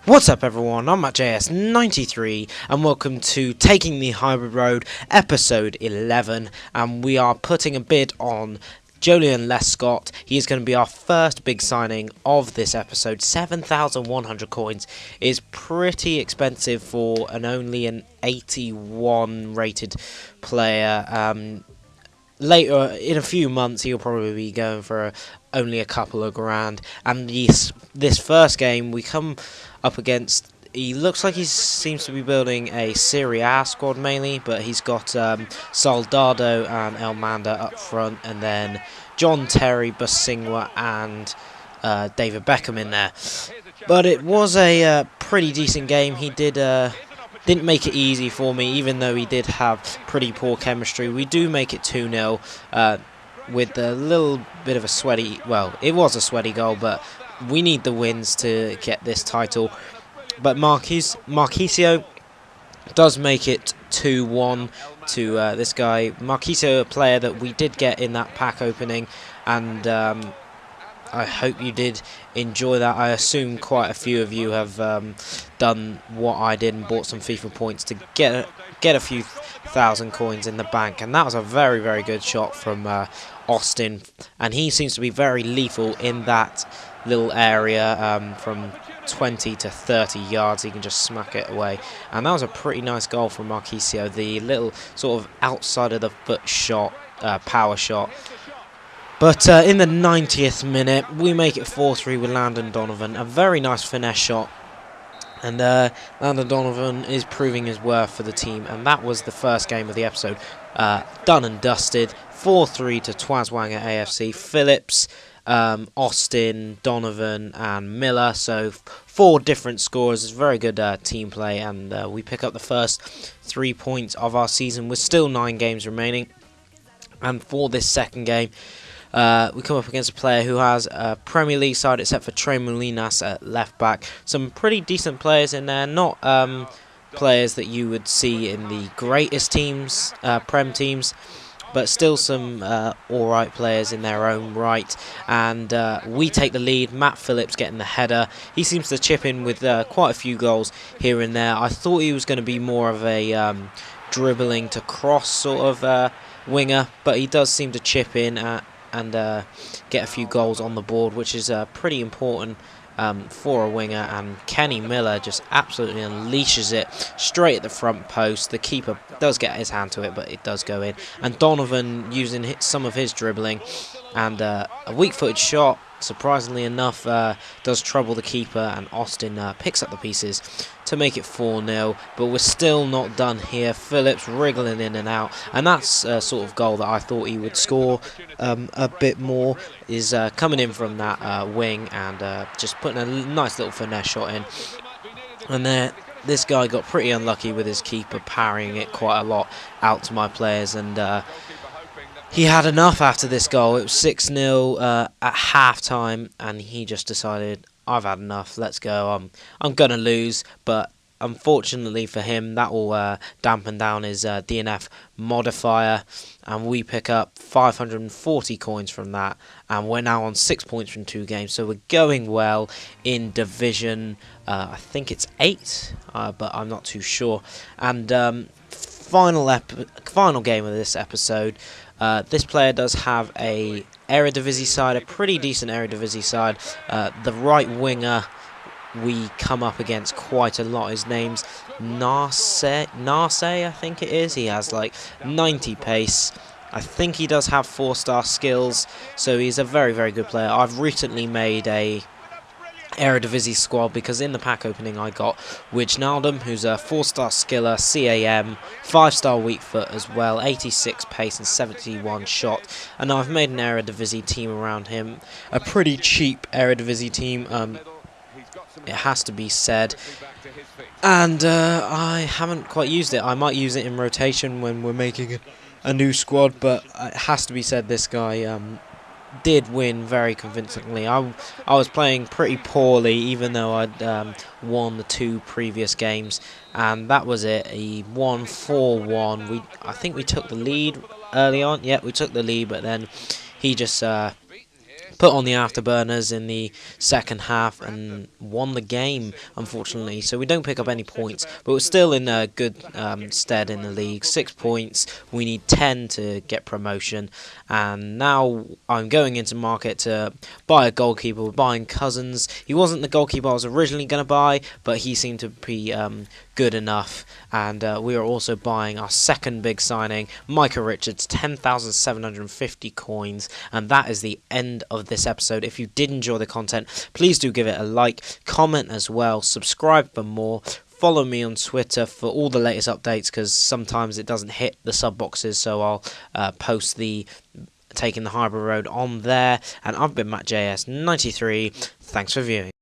What's up everyone, I'm at JS93 and welcome to Taking the Hybrid Road episode 11, and we are putting a bid on Joleon Lescott. He is going to be our first big signing of this episode. 7,100 coins is pretty expensive for only an 81 rated player. Later, in a few months, he'll probably be going for only a couple of grand. And this first game, we come up against... He looks like he seems to be building a Serie A squad mainly, but he's got Soldado and Elmander up front, and then John Terry, Basingwa, and David Beckham in there. But it was a pretty decent game. He didn't make it easy for me, even though he did have pretty poor chemistry. We do make it 2-0 with a little bit of a sweaty... Well, it was a sweaty goal, but we need the wins to get this title. But Marquisio does make it 2-1 to this guy. Marquisio, a player that we did get in that pack opening, and I hope you did enjoy that. I assume quite a few of you have done what I did and bought some FIFA points to get a few thousand coins in the bank. And that was a very, very good shot from Austin. And he seems to be very lethal in that little area from 20 to 30 yards. He can just smack it away. And that was a pretty nice goal from Marquisio. The little sort of outside of the foot shot, power shot. But in the 90th minute, we make it 4-3 with Landon Donovan. A very nice finesse shot. And Landon Donovan is proving his worth for the team. And that was the first game of the episode. Done and dusted. 4-3 to Twaswanger AFC. Phillips, Austin, Donovan, and Miller. So 4 different scorers. It's very good team play. And we pick up the first 3 points of our season with still 9 games remaining. And for this second game, we come up against a player who has a Premier League side except for Trey Molinas at left back. Some pretty decent players in there, not players that you would see in the greatest teams, Prem teams, but still some alright players in their own right. And we take the lead. Matt Phillips getting the header. He seems to chip in with quite a few goals here and there. I thought he was going to be more of a dribbling to cross sort of winger, but he does seem to chip in and get a few goals on the board, which is pretty important for a winger. And Kenny Miller just absolutely unleashes it straight at the front post. The keeper does get his hand to it, but it does go in. And Donovan using some of his dribbling, and a weak-footed shot, surprisingly enough, does trouble the keeper, and Austin picks up the pieces to make it 4-0. But we're still not done here. Phillips wriggling in and out, and that's a sort of goal that I thought he would score a bit more, is coming in from that wing and just putting a nice little finesse shot in. And this guy got pretty unlucky with his keeper parrying it quite a lot out to my players, and he had enough after this goal. It was 6-0 at half-time, and he just decided, I've had enough, let's go, I'm going to lose. But unfortunately for him, that will dampen down his DNF modifier, and we pick up 540 coins from that, and we're now on 6 points from 2 games, so we're going well in Division, I think it's 8, but I'm not too sure. And final game of this episode, this player does have a Eredivisie side, a pretty decent Eredivisie side. The right winger we come up against quite a lot. His name's Narse, I think it is. He has like 90 pace. I think he does have 4-star skills, so he's a very, very good player. I've recently made a Eredivisie squad because in the pack opening I got Wijnaldum, who's a 4-star skiller, CAM, 5-star weak foot as well, 86 pace and 71 shot, and I've made an Eredivisie team around him, a pretty cheap Eredivisie team, it has to be said, and I haven't quite used it. I might use it in rotation when we're making a new squad, but it has to be said this guy did win very convincingly. I was playing pretty poorly, even though I'd won the 2 previous games, and that was it. He won 4-1. I think we took the lead early on. Yeah, we took the lead, but then he just put on the afterburners in the second half and won the game, unfortunately. So we don't pick up any points, but we're still in a good stead in the league. 6 points. We need 10 to get promotion. And now I'm going into market to buy a goalkeeper. We're buying Cousins. He wasn't the goalkeeper I was originally going to buy, but he seemed to be good enough. And we are also buying our second big signing, Micah Richards, 10,750 coins. And that is the end of this episode. If you did enjoy the content, please do give it a like, comment as well, subscribe for more. Follow me on Twitter for all the latest updates, because sometimes it doesn't hit the sub boxes, so I'll post the Taking the Hybrid Road on there. And I've been MattJS93. Thanks for viewing.